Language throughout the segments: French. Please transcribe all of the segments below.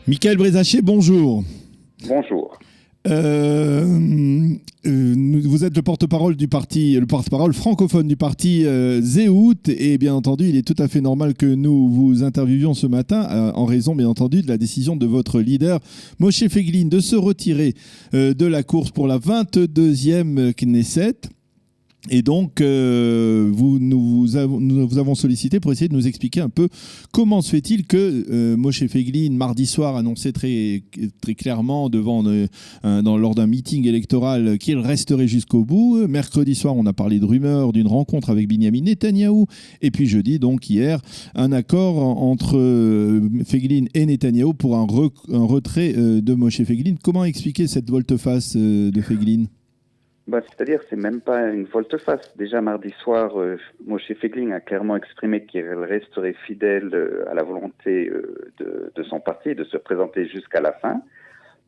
Michael Brézaché, bonjour. Bonjour. Vous êtes le porte-parole du parti, le porte-parole francophone du parti Zéhout, et bien entendu, il est tout à fait normal que nous vous interviewions ce matin en raison, bien entendu, de la décision de votre leader, Moshe Feiglin, de se retirer de la course pour la 22e Knesset. Et donc, nous avons sollicité pour essayer de nous expliquer un peu comment se fait-il que Moshe Feiglin, mardi soir, annonçait très, très clairement lors d'un meeting électoral qu'il resterait jusqu'au bout. Mercredi soir, on a parlé de rumeurs d'une rencontre avec Binyamin Netanyahou. Et puis jeudi, donc hier, un accord entre Feiglin et Netanyahou pour un retrait de Moshe Feiglin. Comment expliquer cette volte-face de Feiglin ? C'est-à-dire, c'est même pas une volte-face. Déjà, mardi soir, Moshe Feiglin a clairement exprimé qu'il resterait fidèle à la volonté de son parti de se présenter jusqu'à la fin.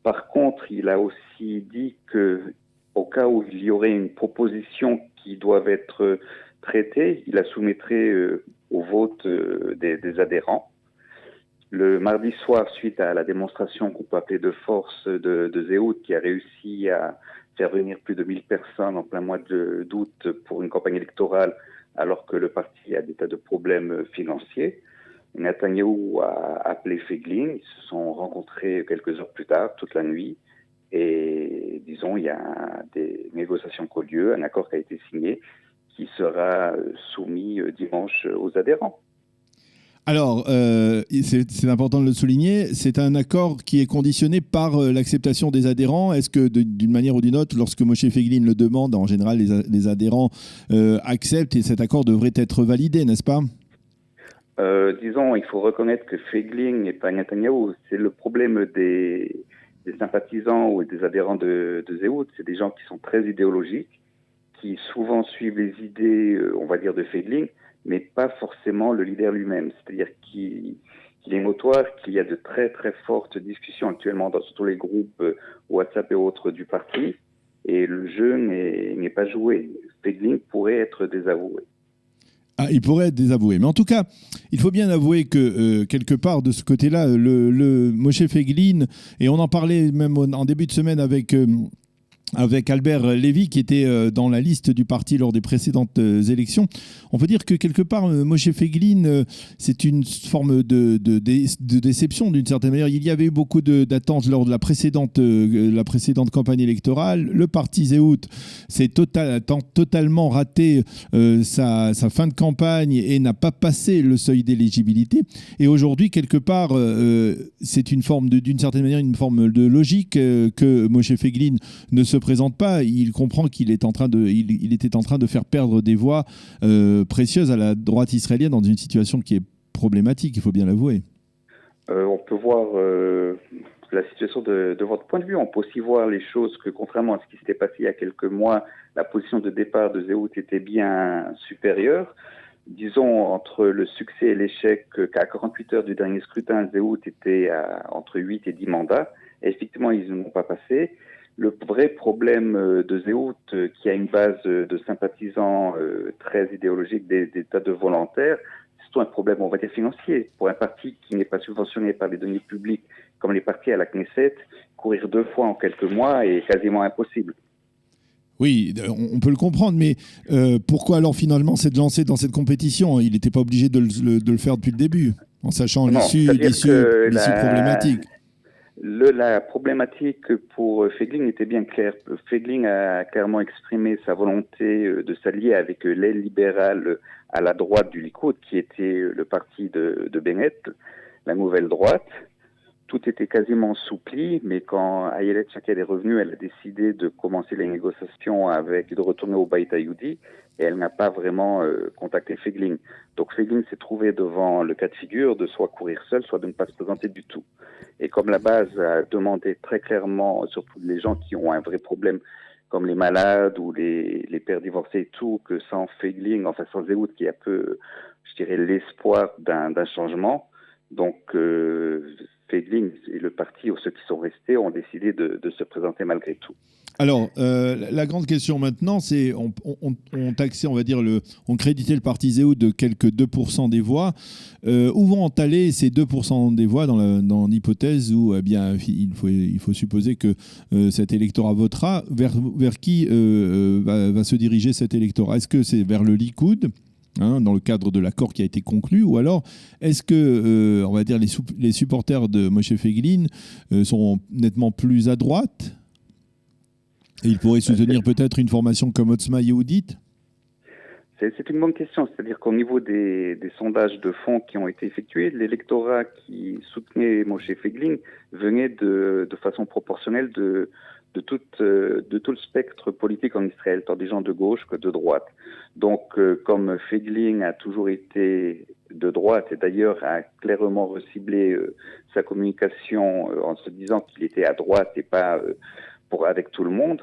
Par contre, il a aussi dit que, au cas où il y aurait une proposition qui doit être traitée, il la soumettrait au vote des adhérents. Le mardi soir, suite à la démonstration qu'on peut appeler de force de Zéhout, qui a réussi à faire venir plus de 1000 personnes en plein mois d'août pour une campagne électorale, alors que le parti a des tas de problèmes financiers, Netanyahou a appelé Feiglin, ils se sont rencontrés quelques heures plus tard, toute la nuit, et disons, il y a des négociations qui ont lieu, un accord qui a été signé, qui sera soumis dimanche aux adhérents. Alors, c'est important de le souligner, c'est un accord qui est conditionné par l'acceptation des adhérents. Est-ce que d'une manière ou d'une autre, lorsque Moshe Feiglin le demande, en général, les adhérents acceptent et cet accord devrait être validé, n'est-ce pas ? Disons, il faut reconnaître que Feiglin et pas Netanyahou, c'est le problème des sympathisants ou des adhérents de Zéhout. C'est des gens qui sont très idéologiques, qui souvent suivent les idées, on va dire, de Feiglin, mais pas forcément le leader lui-même. C'est-à-dire qu'il est notoire qu'il y a de très très fortes discussions actuellement dans tous les groupes WhatsApp et autres du parti, et le jeu n'est pas joué. Feiglin pourrait être désavoué. Ah, il pourrait être désavoué. Mais en tout cas, il faut bien avouer que quelque part de ce côté-là, le Moshe Feiglin, et on en parlait même en début de semaine avec Albert Lévy, qui était dans la liste du parti lors des précédentes élections. On peut dire que quelque part, Moshe Feiglin, c'est une forme de déception d'une certaine manière. Il y avait eu beaucoup d'attentes lors de la précédente campagne électorale. Le parti Zéhout s'est totalement raté sa fin de campagne et n'a pas passé le seuil d'éligibilité. Et aujourd'hui, quelque part, c'est d'une certaine manière une forme de logique que Moshe Feiglin ne se présente pas. Il comprend qu'il était en train de faire perdre des voix précieuses à la droite israélienne dans une situation qui est problématique, il faut bien l'avouer. On peut voir la situation de votre point de vue. On peut aussi voir les choses que, contrairement à ce qui s'était passé il y a quelques mois, la position de départ de Zéhout était bien supérieure. Disons, entre le succès et l'échec, qu'à 48 heures du dernier scrutin, Zéhout était entre 8 et 10 mandats. Et effectivement, ils ne l'ont pas passé. Le vrai problème de Zéhout, qui a une base de sympathisants très idéologiques, des tas de volontaires, c'est tout un problème, on va dire, financier. Pour un parti qui n'est pas subventionné par les deniers publics, comme les partis à la Knesset, courir 2 fois en quelques mois est quasiment impossible. Oui, on peut le comprendre, mais pourquoi alors finalement c'est de lancer dans cette compétition ? Il n'était pas obligé de le faire depuis le début, en sachant l'issue problématique. La problématique pour Feiglin était bien claire. Feiglin a clairement exprimé sa volonté de s'allier avec l'aile libérale à la droite du Likoud, qui était le parti de Bennett, la nouvelle droite. Tout était quasiment soupli, mais quand Ayelet Shaked est revenue, elle a décidé de commencer les négociations de retourner au Beit Hayoudi, et elle n'a pas vraiment contacté Feiglin. Donc Feiglin s'est trouvé devant le cas de figure de soit courir seul, soit de ne pas se présenter du tout. Et comme la base a demandé très clairement, surtout les gens qui ont un vrai problème, comme les malades ou les pères divorcés et tout, que sans Feiglin, enfin sans Zéhout, qui a peu, je dirais, l'espoir d'un changement. Donc Feiglin est le parti ou ceux qui sont restés ont décidé de se présenter malgré tout. Alors, la grande question maintenant, c'est on taxait, on va dire, on créditait le parti Zéhout de quelques 2% des voix. Où vont aller ces 2% des voix dans l'hypothèse où eh bien, il faut supposer que cet électorat votera? Vers qui va se diriger cet électorat? Est-ce que c'est vers le Likoud, dans le cadre de l'accord qui a été conclu, ou alors est-ce que, on va dire, les supporters de Moshe Feiglin sont nettement plus à droite? Et il pourrait soutenir peut-être une formation comme Otzma Yehudit? C'est une bonne question. C'est-à-dire qu'au niveau des sondages de fond qui ont été effectués, l'électorat qui soutenait Moshe Feiglin venait de façon proportionnelle de tout le spectre politique en Israël, tant des gens de gauche que de droite. Donc, comme Feiglin a toujours été de droite et d'ailleurs a clairement reciblé sa communication en se disant qu'il était à droite et pas avec tout le monde,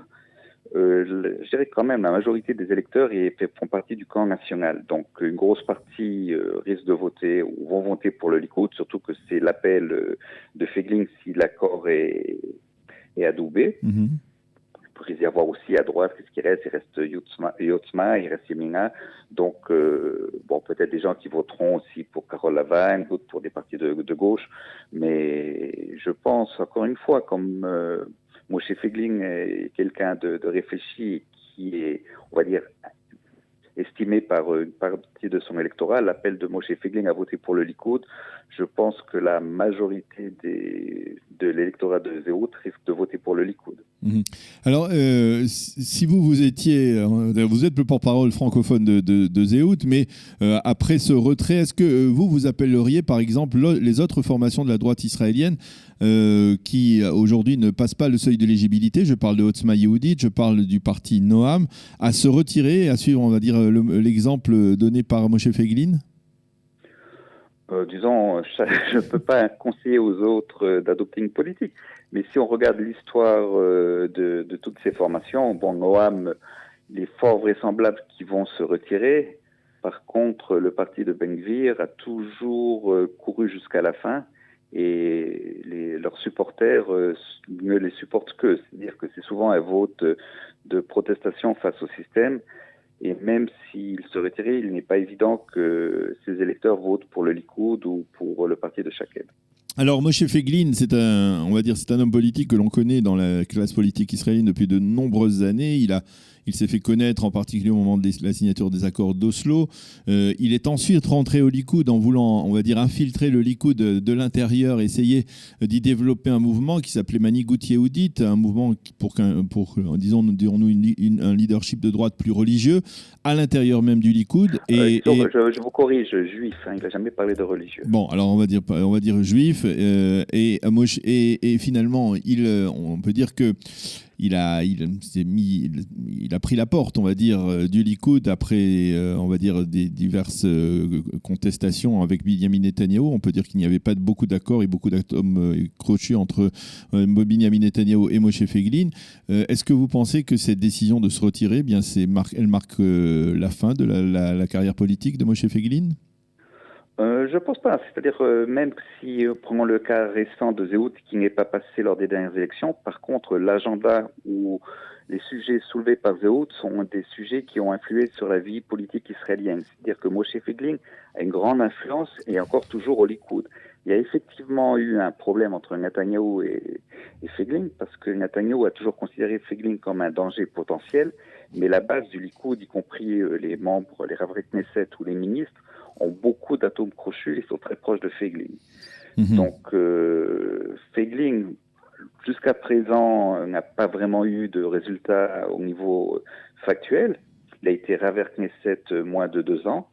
je dirais quand même la majorité des électeurs font partie du camp national. Donc une grosse partie risque de voter ou vont voter pour le Likoud, surtout que c'est l'appel de Feiglin si l'accord est adoubé. Mm-hmm. Il pourrait y avoir aussi à droite, qu'est-ce qui reste? Il reste Yotzma, il reste Yemina. Donc, peut-être des gens qui voteront aussi pour Carole Lavan, d'autres pour des partis de gauche. Mais je pense, encore une fois, comme Moshe Feiglin est quelqu'un de réfléchi, qui est, on va dire, estimé par une partie de son électorat, l'appel de Moshe Feiglin à voter pour le Likoud, je pense que la majorité de l'électorat de Zéhout risque de voter pour le Likoud. Mmh. Alors, si vous étiez, vous êtes le porte-parole francophone de Zéhout, mais après ce retrait, est-ce que vous appelleriez par exemple les autres formations de la droite israélienne qui aujourd'hui ne passent pas le seuil de l'éligibilité, je parle de Otzma Yehudit, je parle du parti Noam, à se retirer, à suivre, on va dire, l'exemple donné par Moshe Feiglin? Disons, je ne peux pas conseiller aux autres d'adopter une politique. Mais si on regarde l'histoire de toutes ces formations, Noam, il est fort vraisemblable qu'ils vont se retirer. Par contre, le parti de Ben Gvir a toujours couru jusqu'à la fin et leurs supporters ne les supportent qu'eux. C'est-à-dire que c'est souvent un vote de protestation face au système. Et même s'il se retirait, il n'est pas évident que ces électeurs votent pour le Likoud ou pour le parti de Shaked. Alors, Moshe Feiglin, c'est un homme politique que l'on connaît dans la classe politique israélienne depuis de nombreuses années. Il s'est fait connaître en particulier au moment de la signature des accords d'Oslo. Il est ensuite rentré au Likoud en voulant, on va dire, infiltrer le Likoud de l'intérieur, essayer d'y développer un mouvement qui s'appelait Manigout Yehudit, un mouvement pour dirons-nous, un leadership de droite plus religieux à l'intérieur même du Likoud. Je vous corrige, juif, il n'a jamais parlé de religieux. Bon, alors on va dire juif, et finalement, on peut dire que il a pris la porte, on va dire, du Likoud après, on va dire, des diverses contestations avec Binyamin Netanyahou. On peut dire qu'il n'y avait pas beaucoup d'accords et beaucoup d'atomes crochus entre Binyamin Netanyahou et Moshe Feiglin. Est-ce que vous pensez que cette décision de se retirer, elle marque la fin de la carrière politique de Moshe Feiglin? Je pense pas. C'est-à-dire, même si prenons le cas récent de Zéhout qui n'est pas passé lors des dernières élections, par contre, l'agenda ou les sujets soulevés par Zéhout sont des sujets qui ont influé sur la vie politique israélienne. C'est-à-dire que Moshe Feiglin a une grande influence et encore toujours au Likoud. Il y a effectivement eu un problème entre Netanyahou et Feiglin parce que Netanyahou a toujours considéré Feiglin comme un danger potentiel, mais la base du Likoud, y compris les membres, les Ravrei Knesset ou les ministres, ont beaucoup d'atomes crochus et sont très proches de Feiglin. Mmh. Donc, Feiglin, jusqu'à présent, n'a pas vraiment eu de résultats au niveau factuel. Il a été Ravrei Knesset moins de 2 ans,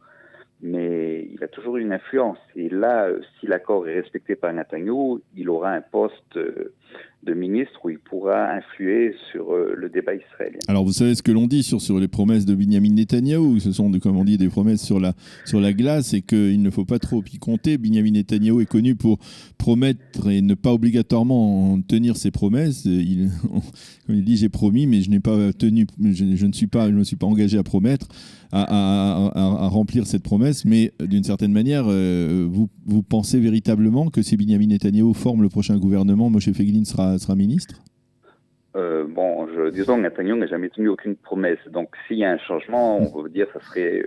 mais il a toujours eu une influence. Et là, si l'accord est respecté par Netanyahou, il aura un poste ministre où il pourra influer sur le débat israélien. Alors, vous savez ce que l'on dit sur les promesses de Binyamin Netanyahou. Ce sont, comme on dit, des promesses sur la glace et qu'il ne faut pas trop y compter. Binyamin Netanyahou est connu pour promettre et ne pas obligatoirement tenir ses promesses. Comme il dit, j'ai promis, mais je n'ai pas tenu. Je ne me suis pas engagé à promettre, à remplir cette promesse. Mais d'une certaine manière, vous pensez véritablement que si Binyamin Netanyahou forme le prochain gouvernement, Moshe Feiglin sera ministre? Disons que Netanyahou n'a jamais tenu aucune promesse. Donc, s'il y a un changement, on va dire que ça serait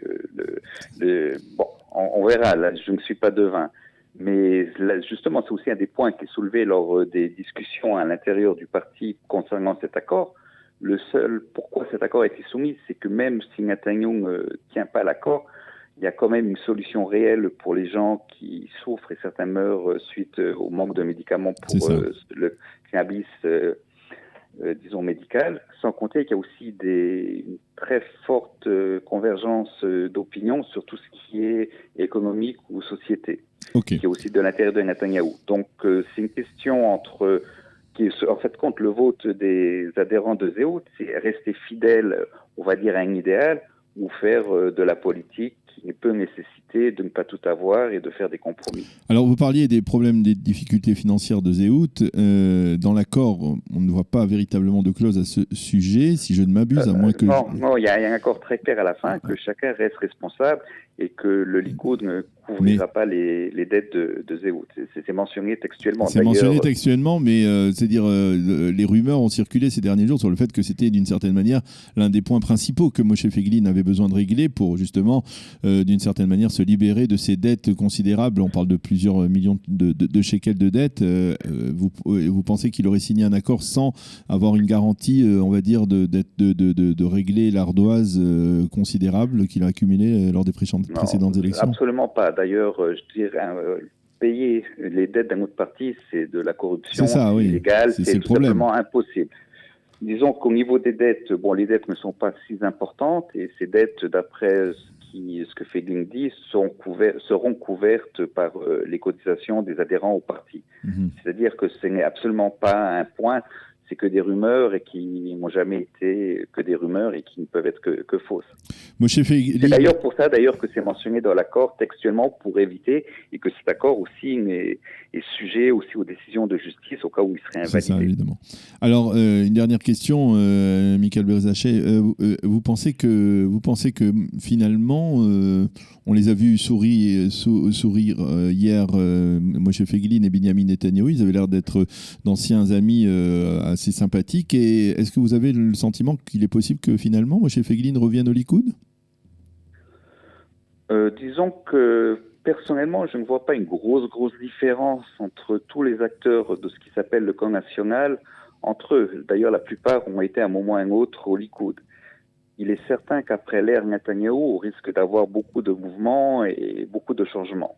on verra. Là, je ne suis pas devin. Mais là, justement, c'est aussi un des points qui est soulevé lors des discussions à l'intérieur du parti concernant cet accord. Pourquoi cet accord a été soumis, c'est que même si Netanyahou ne tient pas l'accord, il y a quand même une solution réelle pour les gens qui souffrent et certains meurent suite au manque de médicaments pour le cannabis, disons, médical. Sans compter qu'il y a aussi une très forte convergence d'opinion sur tout ce qui est économique ou société, qui est aussi de l'intérieur de Netanyahou. Donc, c'est une question qui est en fait contre le vote des adhérents de Zehut, c'est rester fidèle, on va dire, à un idéal ou faire de la politique qui peut nécessiter de ne pas tout avoir et de faire des compromis. Alors, vous parliez des problèmes, des difficultés financières de Zehut. Dans l'accord, on ne voit pas véritablement de clause à ce sujet, si je ne m'abuse, à moins que... Non, il y a un accord très clair à la fin, que chacun reste responsable et que le Likoud ne couvrira pas les dettes de Zehut. C'est mentionné textuellement. C'est mentionné textuellement, mais c'est-à-dire les rumeurs ont circulé ces derniers jours sur le fait que c'était d'une certaine manière l'un des points principaux que Moshe Feiglin avait besoin de régler pour justement, d'une certaine manière, se libérer de ces dettes considérables. On parle de plusieurs millions de shekels de dettes. Vous pensez qu'il aurait signé un accord sans avoir une garantie, on va dire, de régler l'ardoise considérable qu'il a accumulée lors des précédentes élections? Absolument pas. D'ailleurs, je dirais, payer les dettes d'un autre parti, c'est de la corruption illégale, c'est tout simplement impossible. Disons qu'au niveau des dettes, les dettes ne sont pas si importantes et ces dettes, d'après ce que Feiglin dit, seront couvertes par les cotisations des adhérents au parti. C'est-à-dire que ce n'est absolument pas un point, c'est que des rumeurs et qui n'ont jamais été que des rumeurs et qui ne peuvent être que fausses. C'est d'ailleurs pour ça que c'est mentionné dans l'accord textuellement pour éviter et que cet accord aussi est sujet aussi aux décisions de justice au cas où il serait invalidé. C'est ça, évidemment. Alors, une dernière question, Michael Berzacheh. Vous pensez que finalement, on les a vus sourire hier, Moshe Feiglin et Binyamin Netanyahou. Ils avaient l'air d'être d'anciens amis assez sympathiques. Et est-ce que vous avez le sentiment qu'il est possible que finalement Moshe Feiglin revienne au Likoud? Disons que personnellement, je ne vois pas une grosse différence entre tous les acteurs de ce qui s'appelle le camp national entre eux. D'ailleurs, la plupart ont été à un moment ou à un autre au Likoud. Il est certain qu'après l'ère Netanyahou, on risque d'avoir beaucoup de mouvements et beaucoup de changements.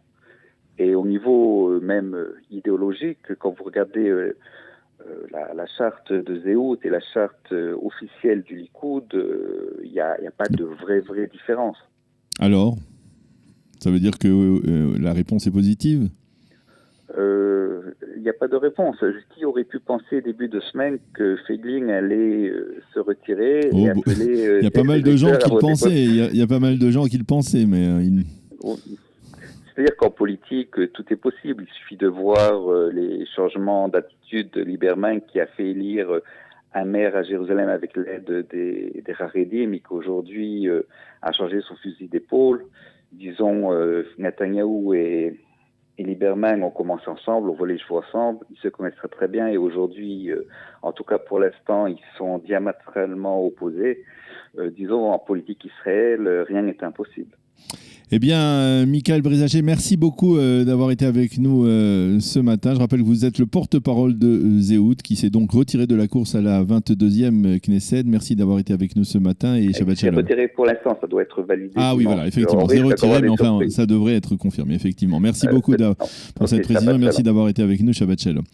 Et au niveau même idéologique, quand vous regardez la charte de Zehut et la charte officielle du Likoud, il n'y a pas de vraie différence. Alors, ça veut dire que la réponse est positive? Il n'y a pas de réponse. Qui aurait pu penser début de semaine que Feiglin allait se retirer et appeler... Il y a pas mal de gens qui le pensaient. Il y a pas mal de gens qui le pensaient, mais... C'est-à-dire qu'en politique, tout est possible. Il suffit de voir les changements d'attitude de Lieberman qui a fait élire un maire à Jérusalem avec l'aide des Haredim, mais qu'aujourd'hui a changé son fusil d'épaule. Disons, Netanyahou et Lieberman ont commencé ensemble, ont volé les chevaux ensemble, ils se connaissent très bien et aujourd'hui, en tout cas pour l'instant, ils sont diamétralement opposés. Disons, en politique israélienne, rien n'est impossible. Eh bien, Michael Berzacheh, merci beaucoup d'avoir été avec nous ce matin. Je rappelle que vous êtes le porte-parole de Zehut, qui s'est donc retiré de la course à la 22e Knesset. Merci d'avoir été avec nous ce matin et Shabbat Shalom. C'est retiré pour l'instant, ça doit être validé. Ah oui, voilà, effectivement, c'est retiré, mais enfin, ça devrait être confirmé, effectivement. Merci beaucoup pour cette précision et merci d'avoir été avec nous. Shabbat Shalom.